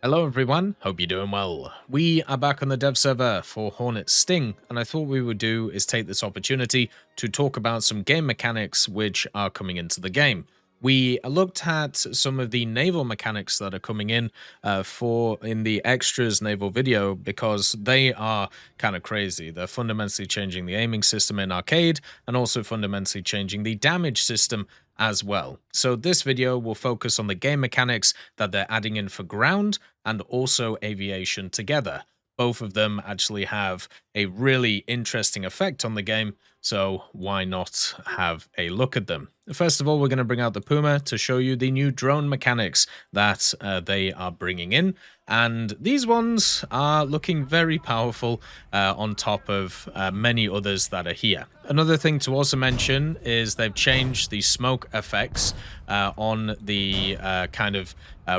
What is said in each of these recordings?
Hello everyone, hope you're doing well. We are back on the dev server for Hornet Sting, and I thought we would do is take this opportunity to talk about some game mechanics which are coming into the game. We looked at some of the naval mechanics that are coming in in the extras naval video because they are kind of crazy. They're fundamentally changing the aiming system in arcade and also fundamentally changing the damage system as well. So this video will focus on the game mechanics that they're adding in for ground and also aviation together. Both of them actually have a really interesting effect on the game, so why not have a look at them? First of all, we're going to bring out the Puma to show you the new drone mechanics that they are bringing in. And these ones are looking very powerful on top of many others that are here. Another thing to also mention is they've changed the smoke effects on the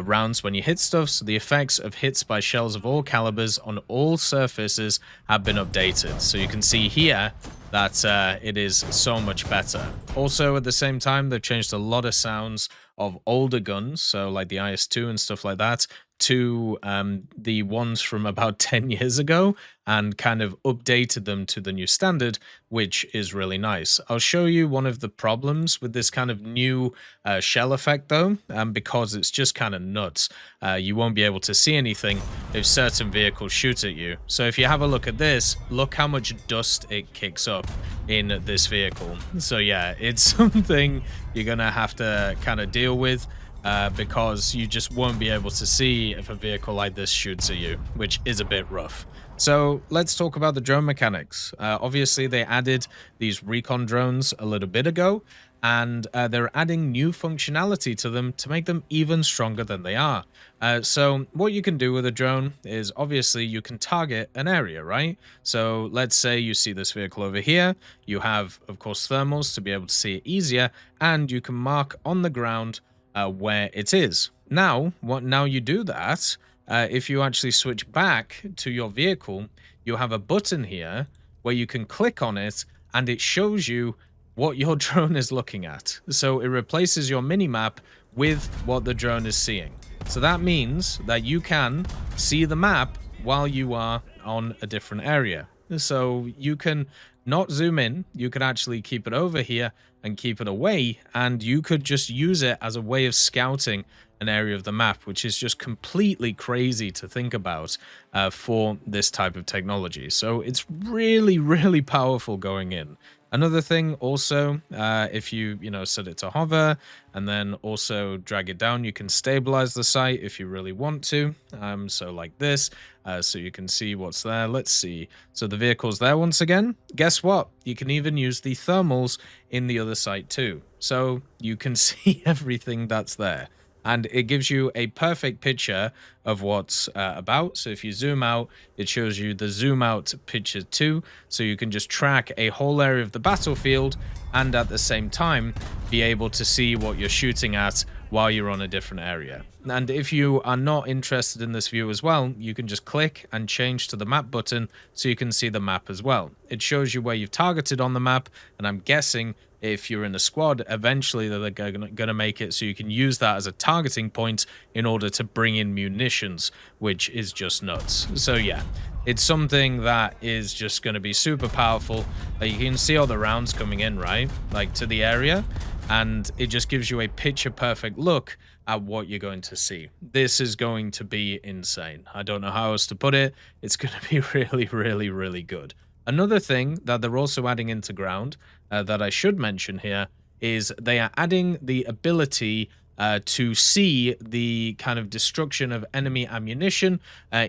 rounds when you hit stuff. So the effects of hits by shells of all calibers on all surfaces have been updated. So you can see here that it is so much better. Also, at the same time, they've changed a lot of sounds of older guns, so like the IS-2 and stuff like that, to the ones from about 10 years ago and kind of updated them to the new standard, which is really nice. I'll show you one of the problems with this kind of new shell effect though, because it's just kind of nuts. You won't be able to see anything if certain vehicles shoot at you. So if you have a look at this, look how much dust it kicks up in this vehicle. So yeah, it's something you're gonna have to kind of deal with. Because you just won't be able to see if a vehicle like this shoots at you, which is a bit rough. So let's talk about the drone mechanics. Obviously, they added these recon drones a little bit ago, and they're adding new functionality to them to make them even stronger than they are. So what you can do with a drone is obviously you can target an area, right? So let's say you see this vehicle over here. You have, of course, thermals to be able to see it easier, and you can mark on the ground where it is. Now you do that, if you actually switch back to your vehicle, you have a button here where you can click on it and it shows you what your drone is looking at. So it replaces your mini-map with what the drone is seeing. So that means that you can see the map while you are on a different area. So you can not zoom in, you can actually keep it over here and keep it away, and you could just use it as a way of scouting an area of the map, which is just completely crazy to think about for this type of technology. So it's really, really powerful going in. Another thing also, if you set it to hover and then also drag it down, you can stabilize the site if you really want to. So like this, so you can see what's there. Let's see. So the vehicle's there once again. Guess what? You can even use the thermals in the other site too. So you can see everything that's there. And it gives you a perfect picture of what's about. So if you zoom out, it shows you the zoom out picture too. So you can just track a whole area of the battlefield and at the same time be able to see what you're shooting at while you're on a different area. And if you are not interested in this view as well, you can just click and change to the map button so you can see the map as well. It shows you where you've targeted on the map, and I'm guessing if you're in a squad, eventually they're going to make it so you can use that as a targeting point in order to bring in munitions, which is just nuts. So yeah, it's something that is just going to be super powerful. You can see all the rounds coming in, right? Like to the area, and it just gives you a picture perfect look at what you're going to see. This is going to be insane. I don't know how else to put it. It's going to be really, really, really good. Another thing that they're also adding into ground that I should mention here is they are adding the ability to see the kind of destruction of enemy ammunition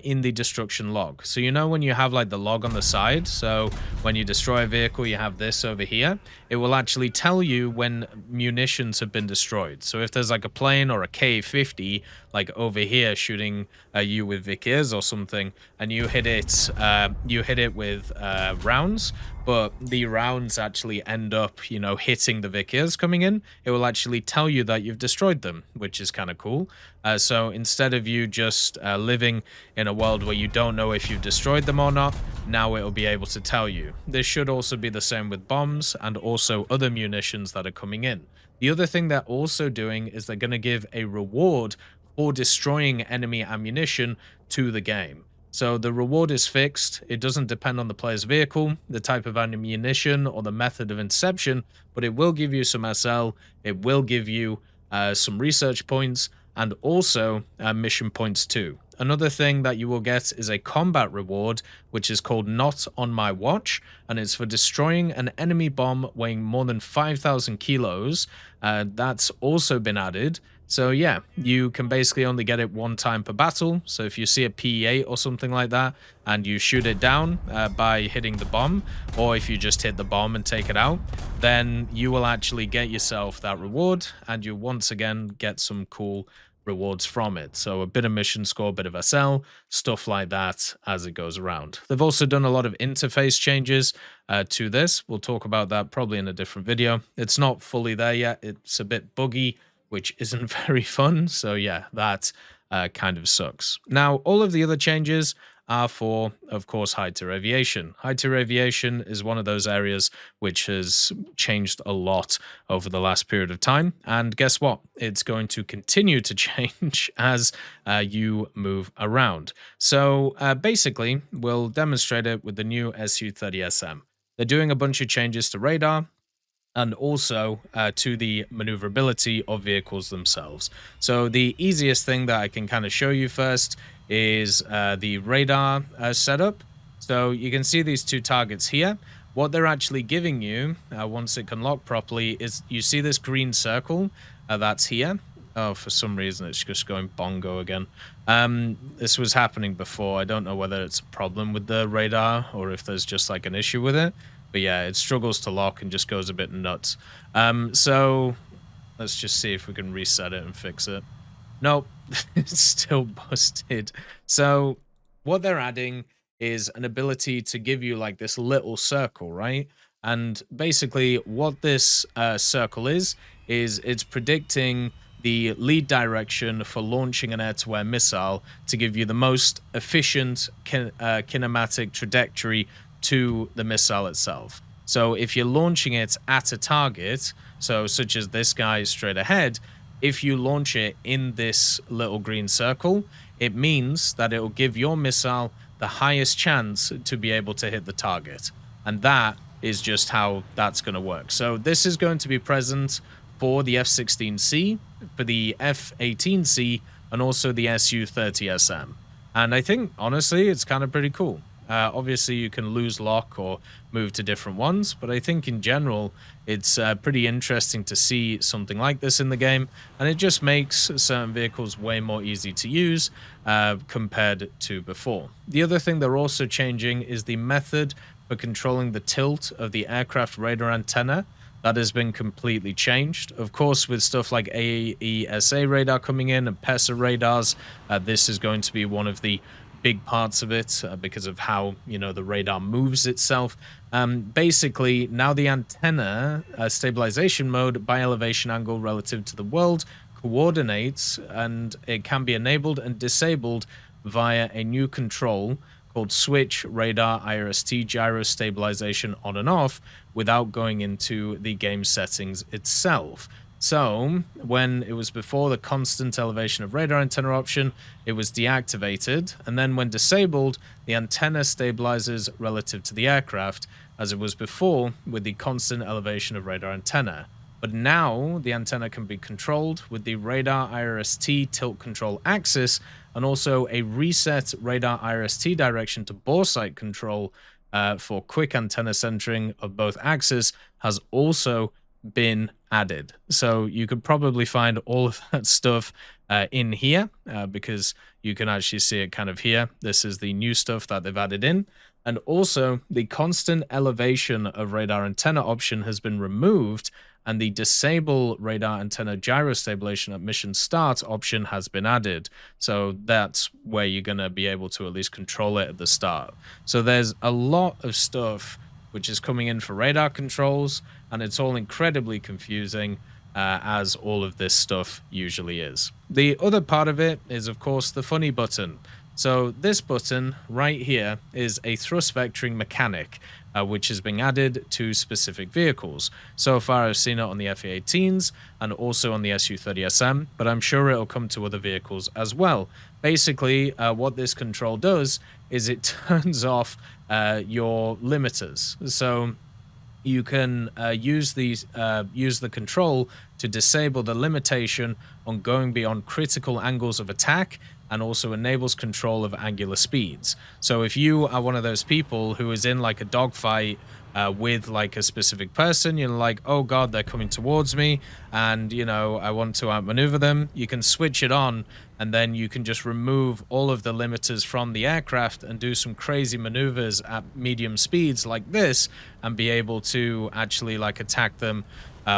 in the destruction log. So when you have like the log on the side, so when you destroy a vehicle, you have this over here, it will actually tell you when munitions have been destroyed. So if there's like a plane or a K-50 like over here shooting you with Vickers or something, and you hit it with rounds, but the rounds actually end up, hitting the Vickers coming in, it will actually tell you that you've destroyed them, which is kind of cool. So instead of you just living in a world where you don't know if you've destroyed them or not, now it'll be able to tell you. This should also be the same with bombs and also other munitions that are coming in. The other thing they're also doing is they're going to give a reward or destroying enemy ammunition to the game. So the reward is fixed. It doesn't depend on the player's vehicle, the type of ammunition, or the method of inception, but it will give you some SL, it will give you some research points, and also mission points too. Another thing that you will get is a combat reward, which is called Not On My Watch, and it's for destroying an enemy bomb weighing more than 5,000 kilos. That's also been added. So yeah, you can basically only get it one time per battle. So if you see a PE8 or something like that, and you shoot it down by hitting the bomb, or if you just hit the bomb and take it out, then you will actually get yourself that reward, and you once again get some cool rewards from it. So a bit of mission score, a bit of SL, stuff like that as it goes around. They've also done a lot of interface changes to this. We'll talk about that probably in a different video. It's not fully there yet. It's a bit buggy, which isn't very fun. So yeah, that kind of sucks. Now, all of the other changes are for, of course, high-tier aviation. High-tier aviation is one of those areas which has changed a lot over the last period of time. And guess what? It's going to continue to change as you move around. So basically, we'll demonstrate it with the new Su-30SM. They're doing a bunch of changes to radar, and also to the maneuverability of vehicles themselves. So the easiest thing that I can kind of show you first is the radar setup. So you can see these two targets here. What they're actually giving you, once it can lock properly, is you see this green circle that's here. Oh, for some reason, it's just going bongo again. This was happening before. I don't know whether it's a problem with the radar or if there's just like an issue with it. But yeah, it struggles to lock and just goes a bit nuts. So let's just see if we can reset it and fix it. Nope, it's still busted. So what they're adding is an ability to give you like this little circle, right? And basically what this circle is it's predicting the lead direction for launching an air-to-air missile to give you the most efficient kinematic trajectory to the missile itself. So if you're launching it at a target, so such as this guy straight ahead, if you launch it in this little green circle, it means that it will give your missile the highest chance to be able to hit the target. And that is just how that's going to work. So this is going to be present for the F-16C, for the F-18C, and also the Su-30SM. And I think, honestly, it's kind of pretty cool. Obviously, you can lose lock or move to different ones, but I think in general, it's pretty interesting to see something like this in the game, and it just makes certain vehicles way more easy to use compared to before. The other thing they're also changing is the method for controlling the tilt of the aircraft radar antenna. That has been completely changed. Of course, with stuff like AESA radar coming in and PESA radars, this is going to be one of the big parts of it because of how, you know, the radar moves itself. Basically, now the antenna stabilization mode by elevation angle relative to the world coordinates, and it can be enabled and disabled via a new control called Switch Radar IRST Gyro Stabilization on and off without going into the game settings itself. So, when it was before the constant elevation of radar antenna option, it was deactivated, and then when disabled, the antenna stabilizes relative to the aircraft, as it was before with the constant elevation of radar antenna. But now, the antenna can be controlled with the radar IRST tilt control axis, and also a reset radar IRST direction to bore sight control for quick antenna centering of both axes has also been added. So you could probably find all of that stuff in here because you can actually see it kind of here. This is the new stuff that they've added in. And also the constant elevation of radar antenna option has been removed, and the disable radar antenna gyro stabilization at mission start option has been added. So that's where you're going to be able to at least control it at the start. So there's a lot of stuff which is coming in for radar controls, and it's all incredibly confusing, as all of this stuff usually is. The other part of it is, of course, the funny button. So this button right here is a thrust vectoring mechanic, which is being added to specific vehicles. So far, I've seen it on the FE18s and also on the SU-30SM, but I'm sure it'll come to other vehicles as well. Basically, what this control does is it turns off your limiters. So you can use the control to disable the limitation on going beyond critical angles of attack, and also enables control of angular speeds. So if you are one of those people who is in like a dogfight with like a specific person, you're like, oh god, they're coming towards me, and you know, I want to outmaneuver them, you can switch it on, and then you can just remove all of the limiters from the aircraft and do some crazy maneuvers at medium speeds like this, and be able to actually like attack them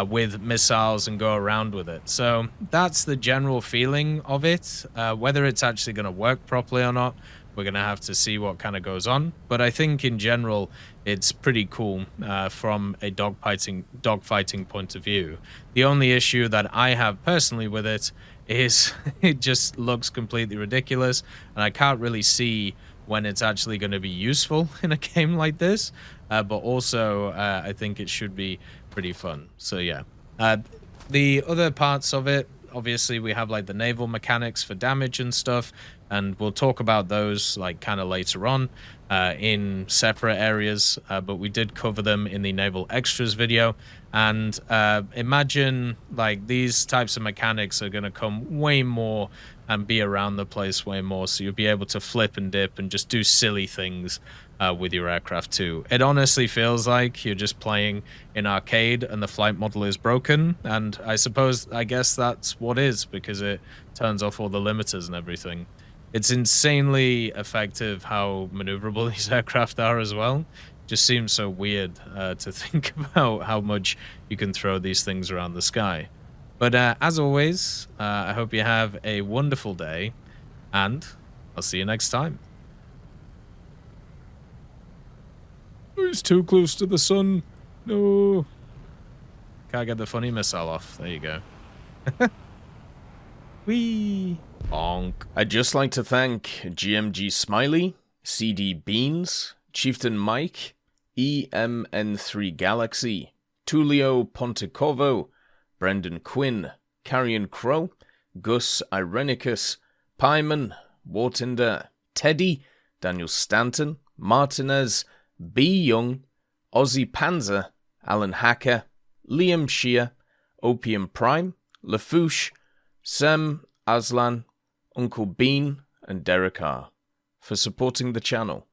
with missiles and go around with it. So that's the general feeling of it. Whether it's actually going to work properly or not, we're going to have to see what kind of goes on. But I think in general, it's pretty cool from a dogfighting point of view. The only issue that I have personally with it is it just looks completely ridiculous, and I can't really see when it's actually going to be useful in a game like this. But also, I think it should be pretty fun. So yeah, the other parts of it, obviously we have like the naval mechanics for damage and stuff, and we'll talk about those like kind of later on in separate areas, but we did cover them in the naval extras video. And imagine like these types of mechanics are going to come way more and be around the place way more, so you'll be able to flip and dip and just do silly things with your aircraft too. It honestly feels like you're just playing in arcade and the flight model is broken, and I guess that's what is, because it turns off all the limiters and everything. It's insanely effective how maneuverable these aircraft are as well. Just seems so weird to think about how much you can throw these things around the sky. But as always, I hope you have a wonderful day, and I'll see you next time. It's too close to the sun. No. Can't get the funny missile off. There you go. Whee! Bonk. I'd just like to thank GMG Smiley, CD Beans, Chieftain Mike, EMN3 Galaxy, Tulio Pontecorvo, Brendan Quinn, Carrion Crow, Gus Irenicus, Pyman, Wartinder, Teddy, Daniel Stanton, Martinez, B. Young, Ozzy Panzer, Alan Hacker, Liam Shear, Opium Prime, Lafouche, Sem Aslan, Uncle Bean, and Derek R. for supporting the channel.